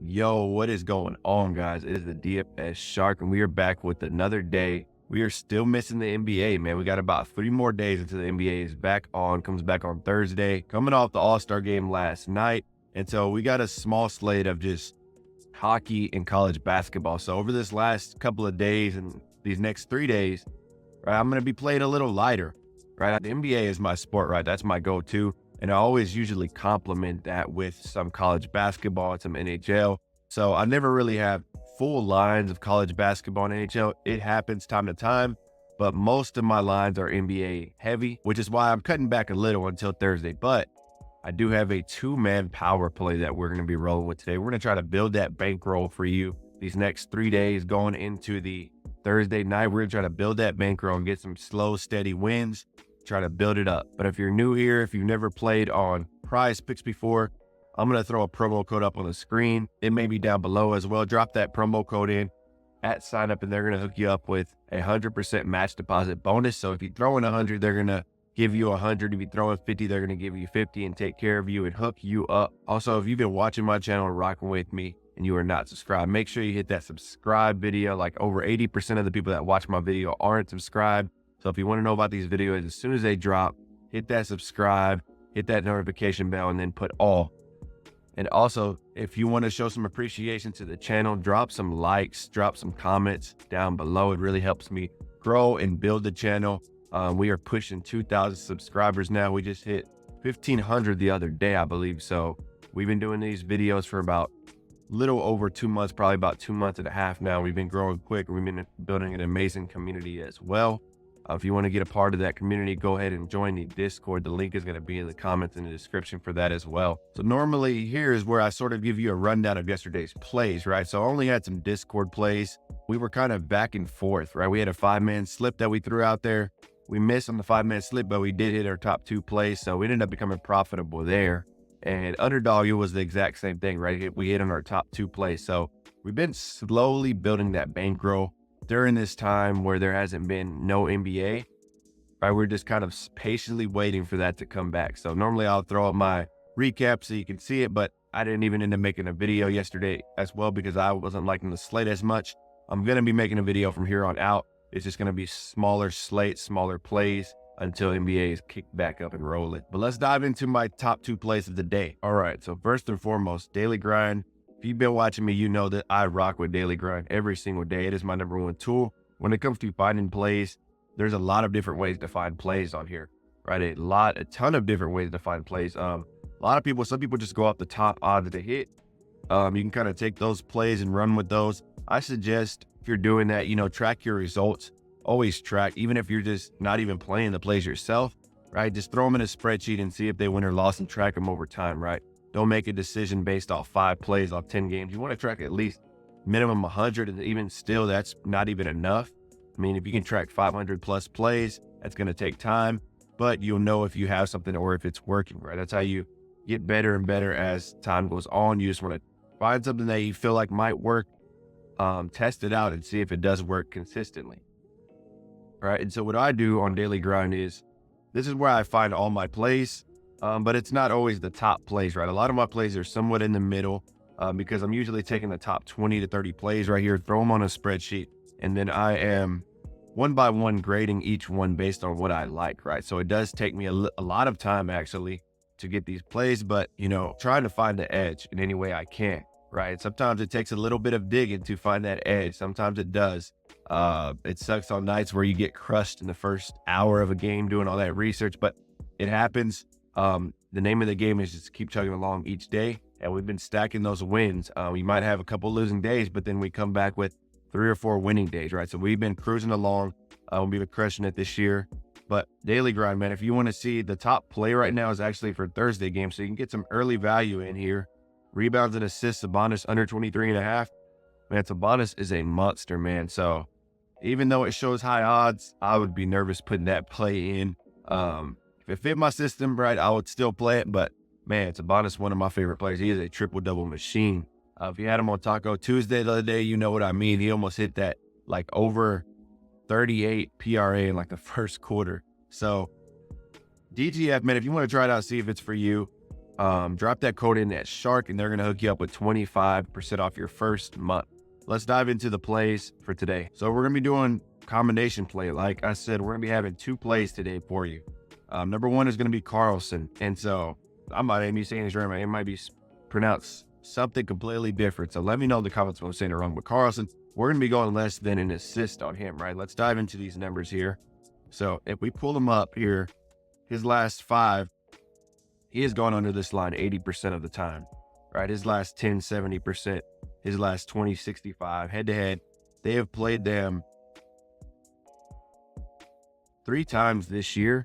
Yo, what is going on, guys? It is the DFS Shark, and we are back with another day. We are still missing the NBA, man. We got about 3 more days until the NBA is back on, comes back on Thursday, coming off the All-Star game last night. And so we got a small slate of just hockey and college basketball. So over this last couple of days and these next 3 days, right, I'm going to be playing a little lighter, right? The NBA is my sport, right? That's my go-to. And I always usually complement that with some college basketball and some NHL. So I never really have full lines of college basketball and NHL. It happens time to time, but most of my lines are NBA heavy, which is why I'm cutting back a little until Thursday. But I do have a 2-man power play that we're going to be rolling with today. We're going to try to build that bankroll for you these next 3 days going into the Thursday night. We're going to try to build that bankroll and get some slow, steady wins. Try to build it up. But if you're new here, if you've never played on PrizePicks before, I'm going to throw a promo code up on the screen. It may be down below as well. Drop that promo code in at sign up and they're going to hook you up with a 100% match deposit bonus. So if you throw in 100, they're going to give you 100. If you throw in 50, they're going to give you 50 and take care of you and hook you up. Also, if you've been watching my channel and rocking with me and you are not subscribed, make sure you hit that subscribe video. Like over 80% of the people that watch my video aren't subscribed. So if you want to know about these videos, as soon as they drop, hit that subscribe, hit that notification bell, and then put all. And also, if you want to show some appreciation to the channel, drop some likes, drop some comments down below. It really helps me grow and build the channel. We are pushing 2,000 subscribers now. We just hit 1,500 the other day, I believe. So we've been doing these videos for about little over 2 months, probably about 2 months and a half now. We've been growing quick. We've been building an amazing community as well. If you want to get a part of that community, go ahead and join the Discord. The link is going to be in the comments and the description for that as well. So normally here is where I sort of give you a rundown of yesterday's plays, right? So I only had some Discord plays. We were kind of back and forth, right? We had a 5-man slip that we threw out there. We missed on the 5-man slip, but we did hit our top 2 plays. So we ended up becoming profitable there. And Underdog, it was the exact same thing, right? We hit on our top 2 plays. So we've been slowly building that bankroll during this time where there hasn't been no NBA, right? We're just kind of patiently waiting for that to come back. So normally I'll throw up my recap so you can see it, but I didn't even end up making a video yesterday as well because I wasn't liking the slate as much. I'm going to be making a video from here on out. It's just going to be smaller slates, smaller plays until NBA is kicked back up and rolling. But let's dive into my top 2 plays of the day. All right, so first and foremost, daily grind. If you've been watching me, you know that I rock with daily grind every single day. It is my #1 tool. When it comes to finding plays, there's a lot of different ways to find plays on here, right? A ton of different ways to find plays. Some people just go off the top odds to hit. You can kind of take those plays and run with those. I suggest if you're doing that, track your results. Always track, even if you're just not even playing the plays yourself, right? Just throw them in a spreadsheet and see if they win or lost and track them over time, right? Don't make a decision based off 5 plays off 10 games. You want to track at least minimum 100, and even still, that's not even enough. I mean, if you can track 500 plus plays, that's going to take time, but you'll know if you have something or if it's working, right? That's how you get better and better as time goes on. You just want to find something that you feel like might work, test it out and see if it does work consistently, right? And so what I do on daily grind is, this is where I find all my plays. But it's not always the top plays, right? A lot of my plays are somewhat in the middle because I'm usually taking the top 20 to 30 plays right here, throw them on a spreadsheet, and then I am one by one grading each one based on what I like, right? So it does take me a lot of time actually to get these plays, but trying to find the edge in any way I can, right? Sometimes it takes a little bit of digging to find that edge. Sometimes it does. It sucks on nights where you get crushed in the first hour of a game doing all that research, but it happens. The name of the game is just keep chugging along each day, and we've been stacking those wins. We might have a couple losing days, but then we come back with 3 or 4 winning days, right? So we've been cruising along. We've been crushing it this year. But daily grind, man, if you want to see, the top play right now is actually for Thursday game, so you can get some early value in here. Rebounds and assists, Sabonis under 23.5. Man, Sabonis is a monster, man. So even though it shows high odds, I would be nervous putting that play in. If it fit my system right, I would still play it, but man, Sabonis, one of my favorite players. He is a triple-double machine. If you had him on Taco Tuesday the other day, you know what I mean. He almost hit that like over 38 PRA in like the first quarter. So DTF, man, if you want to try it out, see if it's for you. drop that code in at Shark, and they're going to hook you up with 25% off your first month. Let's dive into the plays for today. So we're going to be doing combination play. Like I said, we're going to be having 2 plays today for you. Number 1 is going to be Carlson. And so I might be saying this right. It might be pronounced something completely different. So let me know in the comments if I'm saying it wrong. But Carlson, we're going to be going less than an assist on him, right? Let's dive into these numbers here. So if we pull him up here, his last 5, he has gone under this line 80% of the time, right? His last 10, 70%. His last 20, 65. Head-to-head, they have played them 3 times this year.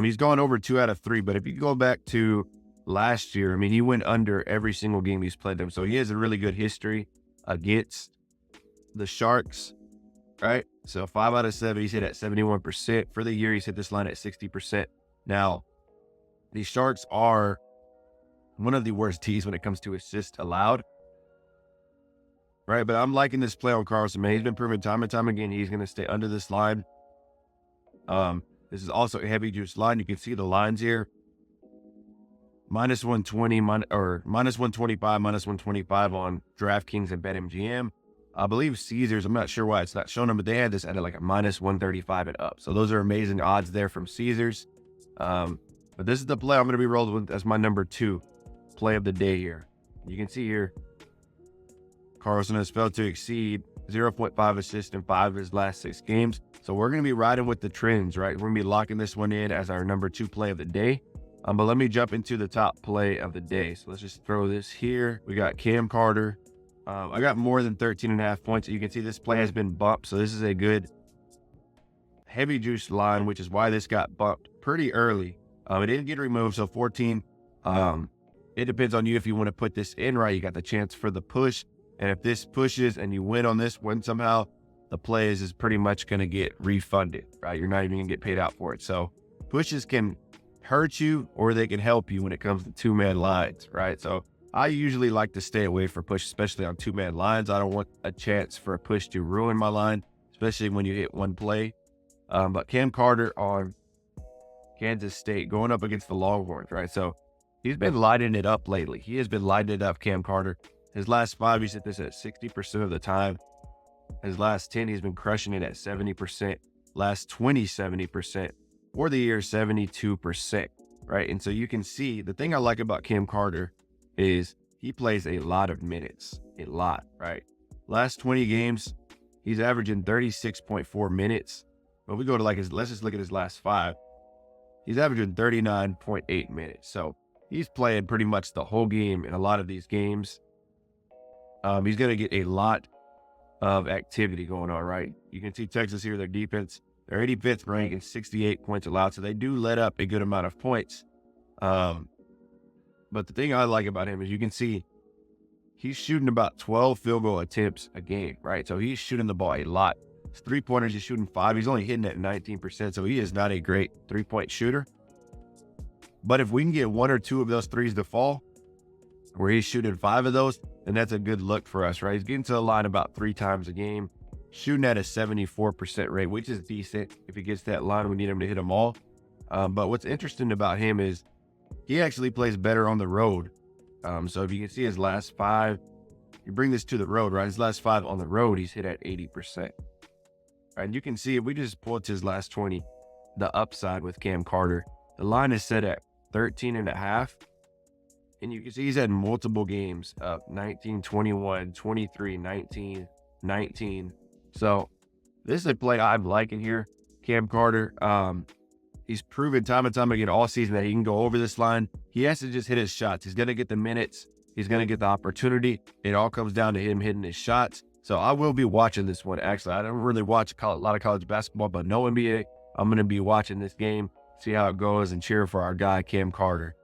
He's gone over 2 out of 3, but if you go back to last year, I mean, he went under every single game he's played them. So he has a really good history against the Sharks, right? So 5 out of 7, he's hit at 71%. For the year, he's hit this line at 60%. Now, the Sharks are one of the worst teams when it comes to assists allowed, right? But I'm liking this play on Carlson, man. He's been proven time and time again he's going to stay under this line. This is also a heavy juice line. You can see the lines here. Minus 120, or minus 125, minus 125 on DraftKings and BetMGM. I believe Caesars, I'm not sure why it's not showing them, but they had this at like a minus 135 and up. So those are amazing odds there from Caesars. But this is the play I'm going to be rolling with as my number 2 play of the day here. You can see here, Carlson has failed to exceed 0.5 assists in 5 of his last 6 games. So we're going to be riding with the trends, right? We're going to be locking this one in as our number 2 play of the day. But let me jump into the top play of the day. So let's just throw this here. We got Cam Carter. I got more than 13.5 points. You can see this play has been bumped. So this is a good heavy juice line, which is why this got bumped pretty early. It didn't get removed. So 14. It depends on you if you want to put this in right. You got the chance for the push. And if this pushes and you win on this one somehow, the play is pretty much going to get refunded, right? You're not even going to get paid out for it. So pushes can hurt you or they can help you when it comes to 2-man lines, right? So I usually like to stay away from push, especially on 2-man lines. I don't want a chance for a push to ruin my line, especially when you hit one play. But Cam Carter on Kansas State going up against the Longhorns, right? So he's been lighting it up lately. He has been lighting it up, Cam Carter. His last 5, he's hit this at 60% of the time. His last 10, he's been crushing it at 70%. Last 20, 70%. For the year, 72%, right? And so you can see, the thing I like about Cam Carter is he plays a lot of minutes. A lot, right? Last 20 games, he's averaging 36.4 minutes. But we go to let's just look at his last 5. He's averaging 39.8 minutes. So he's playing pretty much the whole game in a lot of these games. He's going to get a lot of activity going on, right? You can see Texas here, their defense, they're 85th ranked and 68 points allowed. So they do let up a good amount of points. But the thing I like about him is you can see he's shooting about 12 field goal attempts a game, right? So he's shooting the ball a lot. His 3-pointers, he's shooting 5. He's only hitting at 19%. So he is not a great 3-point shooter. But if we can get 1 or 2 of those threes to fall, where he's shooting 5 of those, then that's a good look for us, right? He's getting to the line about 3 times a game, shooting at a 74% rate, which is decent. If he gets that line, we need him to hit them all. But what's interesting about him is he actually plays better on the road. So if you can see his last 5, you bring this to the road, right? His last 5 on the road, he's hit at 80%. And you can see if we just pull it to his last 20, the upside with Cam Carter, the line is set at 13.5. And you can see he's had multiple games of 19, 21, 23, 19, 19. So this is a play I'm liking here. Cam Carter, he's proven time and time again all season that he can go over this line. He has to just hit his shots. He's going to get the minutes. He's going to get the opportunity. It all comes down to him hitting his shots. So I will be watching this one. Actually, I don't really watch a lot of college basketball, but no NBA. I'm going to be watching this game, see how it goes, and cheer for our guy, Cam Carter.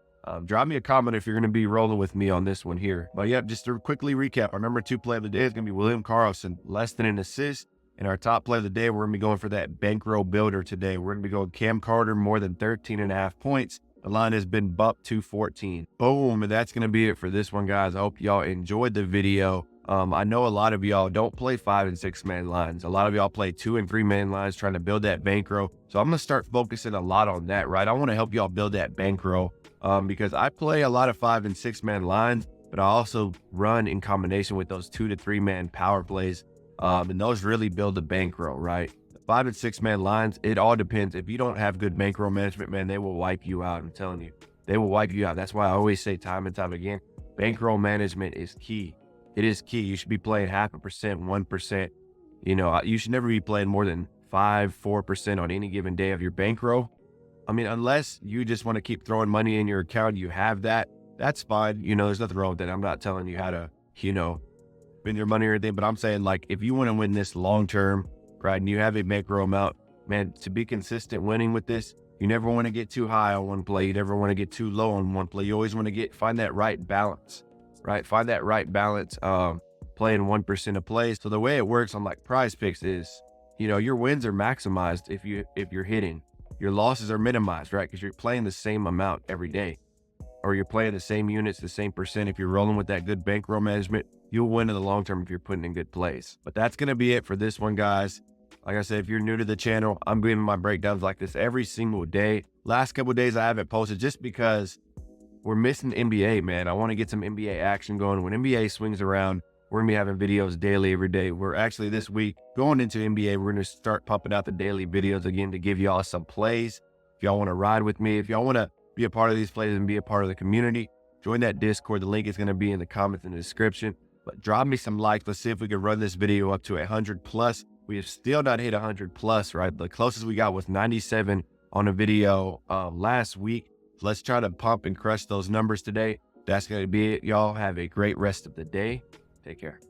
Drop me a comment if you're going to be rolling with me on this one here. But yeah, just to quickly recap, our number 2 play of the day is going to be William Carlson, less than an assist. And our top play of the day, we're going to be going for that bankroll builder today. We're going to be going Cam Carter, more than 13.5 points. The line has been bumped to 14. Boom, and that's going to be it for this one, guys. I hope y'all enjoyed the video. I know a lot of y'all don't play 5- and 6-man lines. A lot of y'all play 2- and 3-man lines trying to build that bankroll. So I'm going to start focusing a lot on that, right? I want to help y'all build that bankroll. because I play a lot of 5 and 6 man lines, but I also run in combination with those 2 to 3 man power plays. And those really build a bankroll, right? The 5 and 6 man lines, it all depends. If you don't have good bankroll management, man, they will wipe you out. I'm telling you, they will wipe you out. That's why I always say time and time again, bankroll management is key. It is key. You should be playing 0.5%, 1%. You know, you should never be playing more than 4% on any given day of your bankroll. I mean, unless you just want to keep throwing money in your account, you have that, that's fine. You know, there's nothing wrong with that. I'm not telling you how to, you know, spend your money or anything, but I'm saying, like, if you want to win this long-term, right, and you have a bankroll amount, man, to be consistent winning with this, you never want to get too high on one play. You never want to get too low on one play. You always want to find that right balance, right? Find that right balance, playing 1% of plays. So the way it works on like PrizePicks is, you know, your wins are maximized if you're hitting. Your losses are minimized, right? Because you're playing the same amount every day, or you're playing the same units, the same percent. If you're rolling with that good bankroll management, you'll win in the long term if you're putting in good plays. But that's going to be it for this one, guys. Like I said, if you're new to the channel, I'm giving my breakdowns like this every single day. Last couple of days I haven't posted just because we're missing NBA, man. I want to get some NBA action going. When NBA swings around, we're going to be having videos daily every day. We're actually this week going into NBA. We're going to start pumping out the daily videos again to give y'all some plays. If y'all want to ride with me, if y'all want to be a part of these plays and be a part of the community, join that Discord. The link is going to be in the comments in the description. But drop me some likes. Let's see if we can run this video up to 100 plus. We have still not hit 100 plus, right? The closest we got was 97 on a video last week. Let's try to pump and crush those numbers today. That's going to be it, y'all. Have a great rest of the day. Take care.